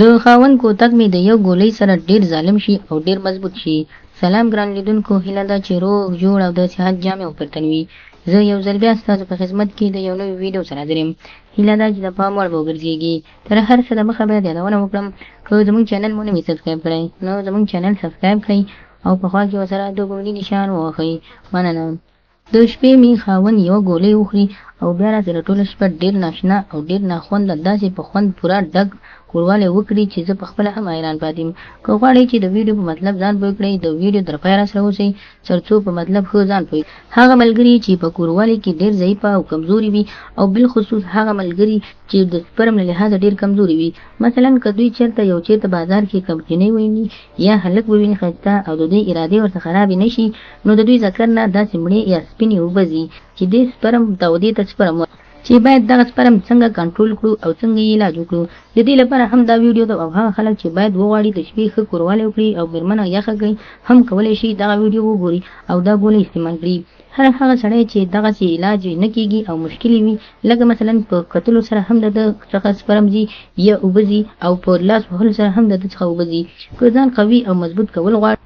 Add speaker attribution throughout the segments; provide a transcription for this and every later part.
Speaker 1: د خاوند کوتک مې د یو ګولۍ سره ډېر ظالم شي او ډېر مضبوط شي. سلام ګران لیدونکو، هیله ده چې روغ جوړ او د صحت جامې وپرتن وي. زه یو ځل بیا ستاسو په خدمت کې د یو نوي ویډیو سره حاضر یم. هیله ده چې د پام وړ به وګرځېږي. تر هر څه دمخه باید یادونه وکړم، که زموږ چینل مو نه وي سبسکرایب کړی نو زموږ چینل سبسکرایب کړئ او په خوا کې ورسره د ګولۍ نشان ووهئ. مننه. د شپې مې خاوند یوه ګولۍ وخوري او بیا راسره ټوله شپه ډېر ناشنا او ډېر ناخونده داسې په خوند پوره ډک کوروالی وکړي چې زه پخپله هم حیران پاتې یم. که غواړئ چې د ویډیو په مطلب ځان پوه کړئ، د ویډیو تر پایه راسره اوسئ تر څو په مطلب ښه ځان پوه هغه ملګري چې په کوروالي کې ډېر ضعیفه او کمزوري وي، او بالخصوص هغه ملګري چې د سپرم له لحاظه ډېر کمزوري وي. مثلا که دوی چېرته بازار کې کمچینۍ وویني یا هلک وویني ښایسته او د دوی ارادې ورته خرابې نه شي، نو د دوی ذکر نه داسې مړې یا سپینې اوبه ځي چې دې سپرم تودې ته سپرم چې باید دغه سپرم څنګه کنټرول کړو او څنګه یې علاج وکړو. د دې لپاره هم دا ویډیو ده، او هغه خلک چې باید وغواړي د شپې ښه کوروالی وکړي او مېرمنه یخه کړي هم کولی شي دغه ویډیو وګوري او دا ګولۍ استعمال کړي. هغه سړی چې دغسې علاج نه کېږي او مشکلې وي، لکه مثلا په کتلو سره هم د ده څخه سپرم ځي یا اوبه ځي، او په لاس وهلو سره هم د ده څخه اوبه ځي. که ځان قوي او مضبوط کول غواړي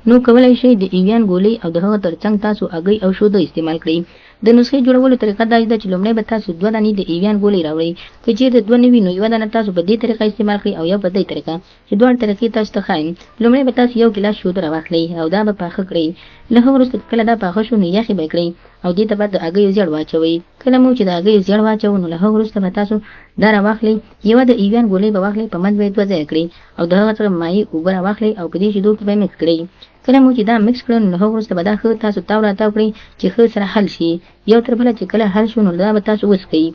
Speaker 1: نو کولی شئ د ایویان ګولۍ او د هغه تر څنګ تاسو هګۍ او شوده استعمال کړئ. د نسخې جوړولو طریقه دا ده چې لومړی به تاسو 2 دانې د ایویان ګولۍ راوړئ. که چېرته 2 نه وي نو 1 دانه تاسو په دې طریقه استعمال کړئ او یا په دې طریقه، چې دواړه طریقې تاسو ته ښایم. لومړی به تاسو 1 ګیلاس شوده راواخلئ او دا به پاخه کړئ. له هغه وروسته کله دا پاخه شو نو یخې به یې کړئ او دې ته به د هګیو زیړ واچوئ. کله مو چې د هګیو زیړ واچوو نو له هغه وروسته به تاسو دا راواخلئ. یوه د ایویان ګولۍ به واخلئ، په منځ به یې 2 ځایه کړئ او د هغه څخه مایع اوبه راواخلئ او په دې شیدو کې به یې مکس کړئ. کله مو چې دا مکس کړه نو له هغه وروسته به دا ښه تاسو تاو راتاو کړئ چې ښه سره حل شي. یو تر بله چې کله حل شو نو دا به تاسو وڅښئ.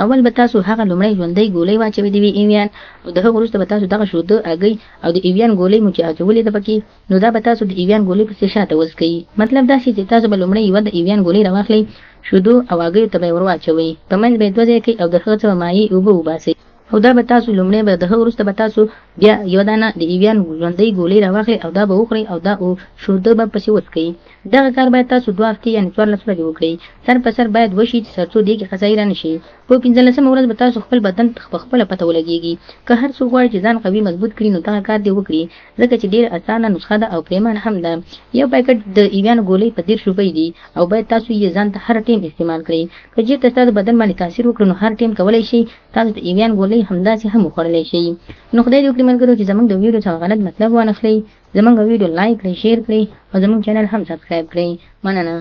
Speaker 1: اول به تاسو هغه لومړی ژوندۍ ګولۍ واچوئ د ایویان، او د هغه وروسته به تاسو دغه شوده، هګۍ او د ایویان ګولۍ مو چې اچولې ده پکې، نو دا به تاسو د ایویان ګولۍ پسې شاته وڅښئ. مطلب داسې چې تاسو به لومړی یوه د ایویان ګولۍ راواخلئ، شودو او هګیو ته به یې ور واچوئ، په منځ به یې 2 ځایه کړئ او د هغه څخه مایع اوبه وباسئ. او دا به تاسو لومړی به د هغه وروسته به تاسو بیا 1 دانه د ایویان ژوندۍ ګولۍ راواخلئ او دا به وخورئ او دا شوده به پسې وڅښئ. دغه کار باید تاسو 2 هفتې یعنې 14 ورځې وکړئ. سر په سر باید وشي تر څو دې کې خسایي را نه شي. په 15مه ورځ به تاسو خپل بدن په خپله پته ولګېږي. که هر څوک غواړي چې ځان قوي مضبوط کړي نو دغه کار دې وکړي، ځکه چې ډېر اسانه نسخه ده او پریمانه هم ده. یو پاکټ د ایویان ګولۍ په 30 روپۍ دي او باید تاسو یې ځان ته هر ټیم استعمال کړئ. که چېرته ستاسو بدن باندې تاثیر وکړي نو هر ټیم کولی شي تاسو د ایویان ګولۍ همداسې هم وخوړلی شئ. نو خدای دې وکړي ملګرو چې زموږ د ویډیو څخه غلط مطلب وانخلئ. زموږ ویډیو لایک کړئ، شیر کړئ او زموږ چینل هم سبسکرایب کړئ. مننه.